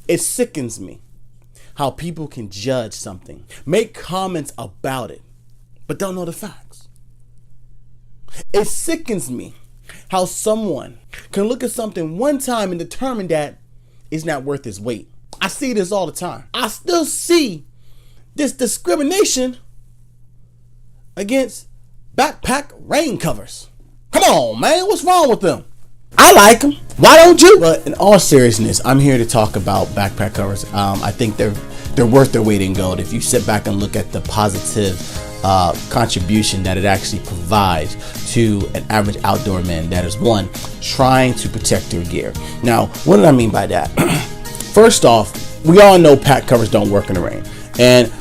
It sickens me how people can judge something, make comments about it, but don't know the facts. It sickens me how someone can look at something one time and determine that it's not worth its weight. I see this all the time. I still see this discrimination against backpack rain covers. Come on, man, what's wrong with them? I like them. Why don't you? But in all seriousness, I'm here to talk about backpack covers. I think they're worth their weight in gold. If you sit back and look at the positive contribution that it actually provides to an average outdoor man, that is one, trying to protect your gear. Now, what do I mean by that? First off, we all know pack covers don't work in the rain, and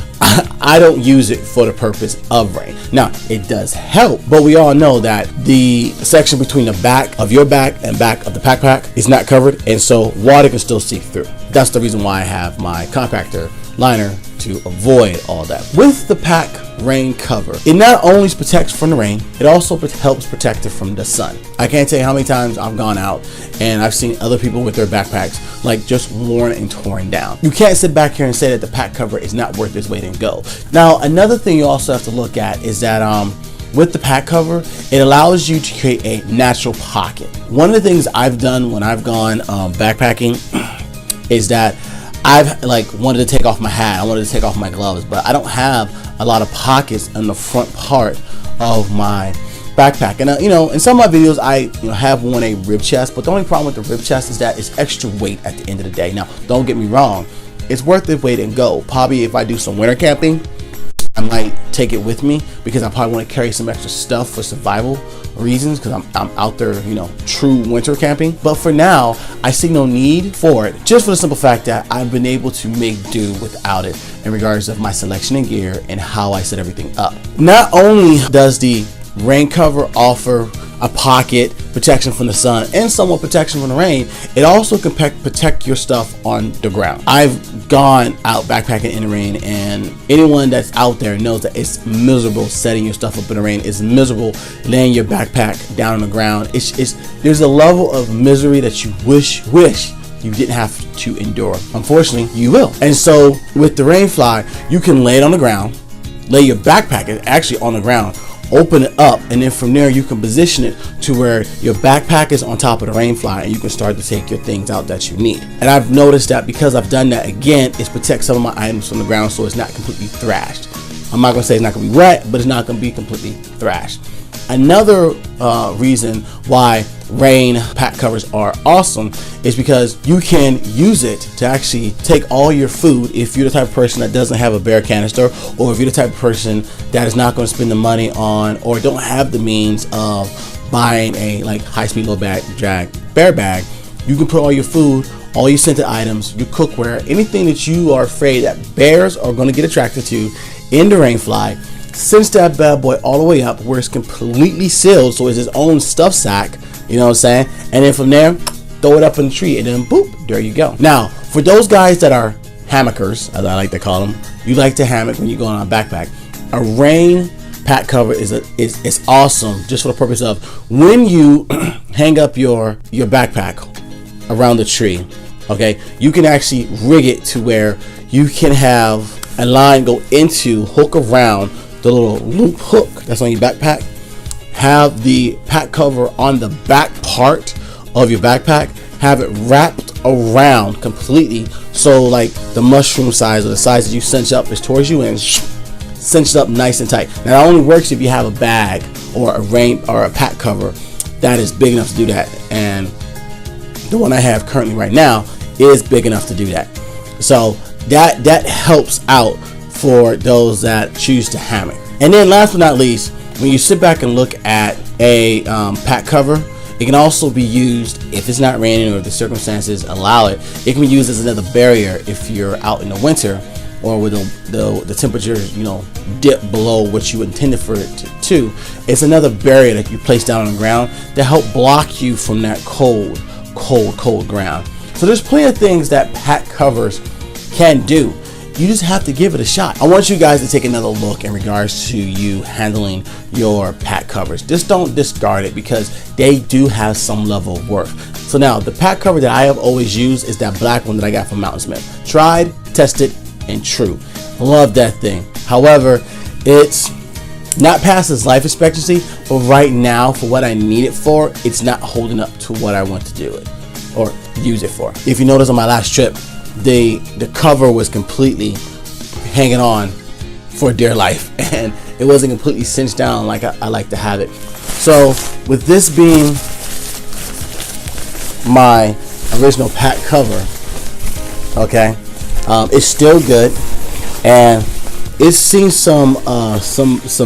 I don't use it for the purpose of rain. Now, it does help, but we all know that the section between the back of your back and back of the backpack is not covered, and so water can still seep through. That's the reason why I have my compactor liner to avoid all that. With the pack rain cover, it not only protects from the rain, it also helps protect it from the sun. I can't tell you how many times I've gone out and I've seen other people with their backpacks like just worn and torn down. You can't sit back here and say that the pack cover is not worth its weight in gold. Now, another thing you also have to look at is that with the pack cover, it allows you to create a natural pocket. One of the things I've done when I've gone backpacking is that I've wanted to take off my hat, I wanted to take off my gloves, but I don't have a lot of pockets in the front part of my backpack. And in some of my videos, I have worn a rib chest, but the only problem with the rib chest is that it's extra weight at the end of the day. Now, don't get me wrong, it's worth its weight in gold. Probably if I do some winter camping, I might take it with me because I probably want to carry some extra stuff for survival reasons because I'm out there, true winter camping. But for now, I see no need for it, just for the simple fact that I've been able to make do without it in regards of my selection and gear and how I set everything up. Not only does the rain cover offer a pocket, protection from the sun, and somewhat protection from the rain, it also can protect your stuff on the ground. I've gone out backpacking in the rain, and anyone that's out there knows that it's miserable setting your stuff up in the rain. It's miserable laying your backpack down on the ground. There's a level of misery that you wish you didn't have to endure. Unfortunately, you will. And so with the Rainfly, you can lay it on the ground, lay your backpack actually on the ground, open it up, and then from there you can position it to where your backpack is on top of the Rainfly and you can start to take your things out that you need. And I've noticed that because I've done that, again, it protects some of my items from the ground so it's not completely thrashed. I'm not going to say it's not going to be wet, but it's not going to be completely thrashed. Another reason why rain pack covers are awesome is because you can use it to actually take all your food if you're the type of person that doesn't have a bear canister, or if you're the type of person that is not going to spend the money on or don't have the means of buying a high-speed low bag bear bag. You can put all your food, all your scented items, your cookware, anything that you are afraid that bears are going to get attracted to in the Rainfly. Cinch that bad boy all the way up where it's completely sealed, so it's its own stuff sack, you know what I'm saying? And then from there, throw it up in the tree, and then boop, there you go. Now, for those guys that are hammockers, as I like to call them, you like to hammock when you go on a backpack, a rain pack cover is awesome just for the purpose of when you hang up your backpack around the tree, okay, you can actually rig it to where you can have a line go into, hook around the little loop hook that's on your backpack, have the pack cover on the back part of your backpack, have it wrapped around completely, so the mushroom size or the size that you cinch up is towards you, and cinched up nice and tight. Now, that only works if you have a bag or a rain or a pack cover that is big enough to do that, and the one I have currently right now is big enough to do that. So that helps out for those that choose to hammock. And then last but not least, when you sit back and look at a pack cover, it can also be used if it's not raining or if the circumstances allow it. It can be used as another barrier if you're out in the winter or with the temperatures dip below what you intended for it to. It's another barrier that you place down on the ground to help block you from that cold ground. So there's plenty of things that pack covers can do. You just have to give it a shot. I want you guys to take another look in regards to you handling your pack covers. Just don't discard it because they do have some level of worth. So now the pack cover that I have always used is that black one that I got from Mountain Smith. Tried, tested, and true. Love that thing. However, it's not past its life expectancy, but right now for what I need it for, it's not holding up to what I want to do it or use it for. If you notice on my last trip, the cover was completely hanging on for dear life, and it wasn't completely cinched down like I like to have it. So with this being my original pack cover, okay, it's still good, and it's seen some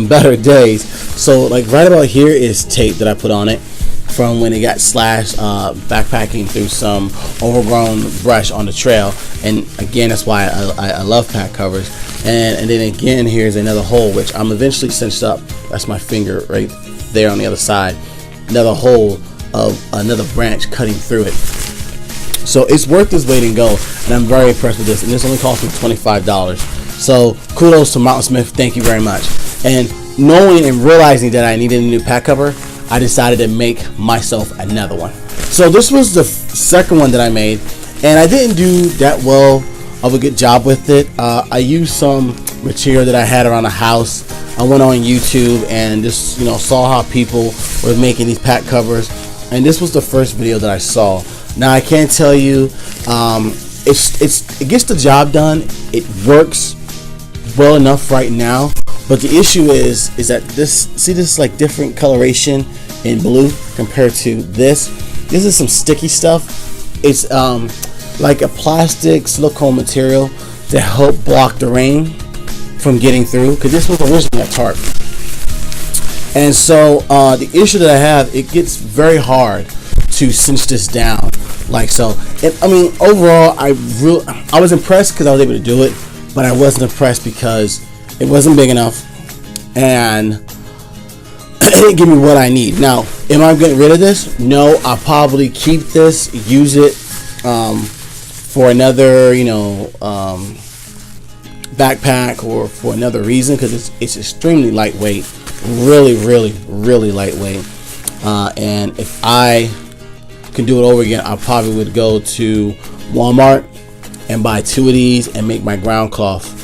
better days. So like right about here is tape that I put on it from when it got slashed backpacking through some overgrown brush on the trail. And again, that's why I love pack covers. And then again, here's another hole which I'm eventually cinched up. That's my finger right there on the other side. Another hole of another branch cutting through it. So it's worth its weight in gold, and I'm very impressed with this. And this only cost me $25. So kudos to Mountain Smith. Thank you very much. And knowing and realizing that I needed a new pack cover, I decided to make myself another one. So this was the second one that I made, and I didn't do that well of a good job with it. I used some material that I had around the house. I went on YouTube and just saw how people were making these pack covers, and this was the first video that I saw. Now I can't tell you, it gets the job done. It works well enough right now, but the issue is that this like different coloration in blue compared to this is some sticky stuff. It's like a plastic silicone material to help block the rain from getting through, because this was originally a tarp. And so the issue that I have, it gets very hard to cinch this down like so. I mean, overall I was impressed because I was able to do it, but I wasn't impressed because it wasn't big enough and it didn't give me what I need. Now, am I getting rid of this? No, I'll probably keep this, use it for another, backpack or for another reason, because it's extremely lightweight, really lightweight. And if I can do it over again, I probably would go to Walmart and buy 2 of these and make my ground cloth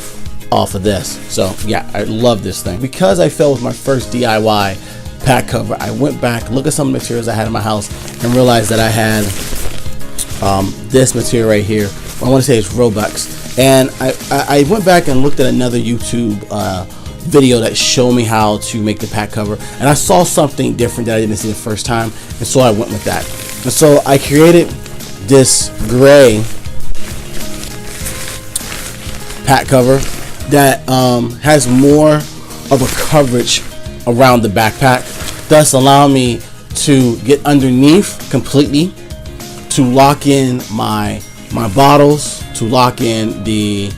off of this. So yeah, I love this thing. Because I fell with my first DIY pack cover, I went back, look at some of the materials I had in my house, and realized that I had this material right here. I want to say it's Robux, and I went back and looked at another YouTube video that showed me how to make the pack cover, and I saw something different that I didn't see the first time, and so I went with that. And so I created this gray pack cover that has more of a coverage around the backpack, thus allowing me to get underneath completely, to lock in my bottles, to lock in the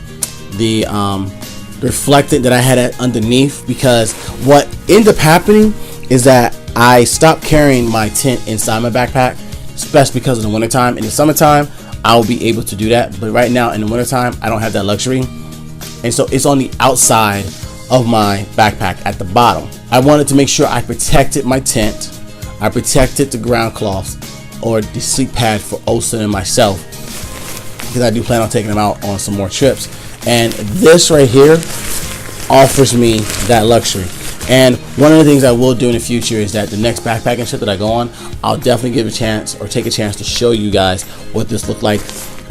reflectant that I had underneath. Because what ended up happening is that I stopped carrying my tent inside my backpack, especially because of the wintertime. In the summertime, I'll be able to do that, but right now in the wintertime, I don't have that luxury, and so it's on the outside of my backpack at the bottom. I wanted to make sure I protected my tent, I protected the ground cloths or the sleep pad for Olsen and myself, because I do plan on taking them out on some more trips. And this right here offers me that luxury. And one of the things I will do in the future is that the next backpacking trip that I go on, I'll definitely give a chance or take a chance to show you guys what this looked like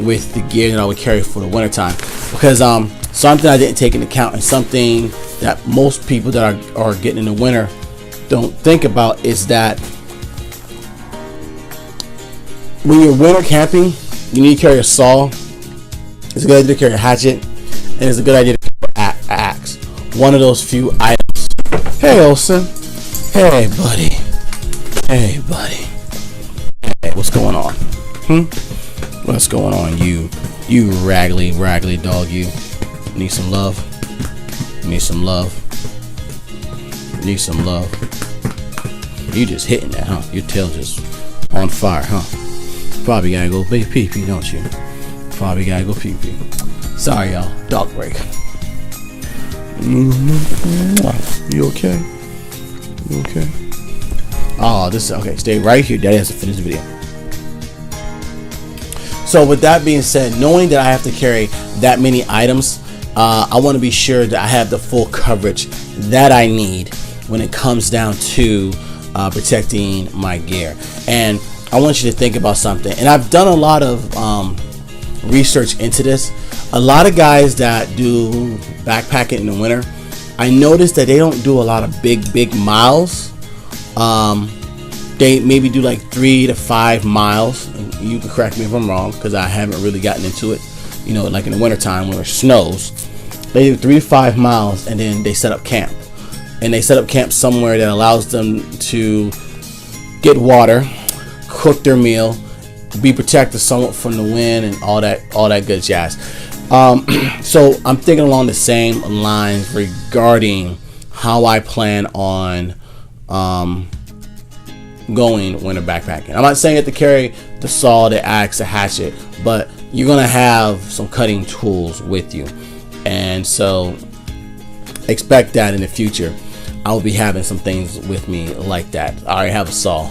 with the gear that I would carry for the wintertime. Because something I didn't take into account, and something that most people that are getting in the winter don't think about, is that when you're winter camping, you need to carry a saw. It's a good idea to carry a hatchet, and it's a good idea to carry an axe. One of those few items. Hey, Olsen. Hey, buddy. Hey, buddy. Hey, what's going on? What's going on, you raggedy dog? You need some love. Need some love. Need some love. You just hitting that, huh? Your tail just on fire, huh? Probably gotta go pee-pee, don't you? Probably gotta go pee-pee. Sorry, y'all. Dog break. You okay? You okay? Oh, this is okay. Stay right here. Daddy has to finish the video. So with that being said, knowing that I have to carry that many items, I want to be sure that I have the full coverage that I need when it comes down to protecting my gear. And I want you to think about something. And I've done a lot of research into this. A lot of guys that do backpacking in the winter, I noticed that they don't do a lot of big miles. They maybe do like 3 to 5 miles. And you can correct me if I'm wrong, because I haven't really gotten into it. You know, like in the wintertime when it snows, they do 3 to 5 miles, and then they set up camp. And they set up camp somewhere that allows them to get water, cook their meal, be protected somewhat from the wind and all that good jazz. So I'm thinking along the same lines regarding how I plan on going winter backpacking. I'm not saying you have to carry the saw, the axe, the hatchet, but you're gonna have some cutting tools with you, and so expect that in the future. I will be having some things with me like that. I already have a saw,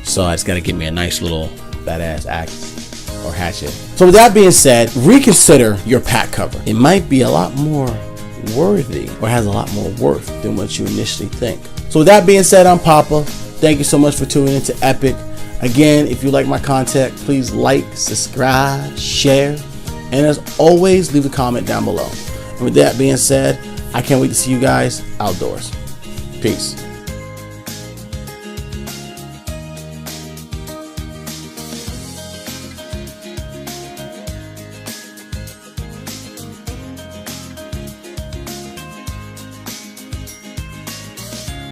so I just gotta get me a nice little badass axe or hatchet. So with that being said, reconsider your pack cover. It might be a lot more worthy, or has a lot more worth than what you initially think. So with that being said, I'm Papa. Thank you so much for tuning into Epic. Again, if you like my content, please like, subscribe, share, and as always, leave a comment down below. And with that being said, I can't wait to see you guys outdoors. Peace.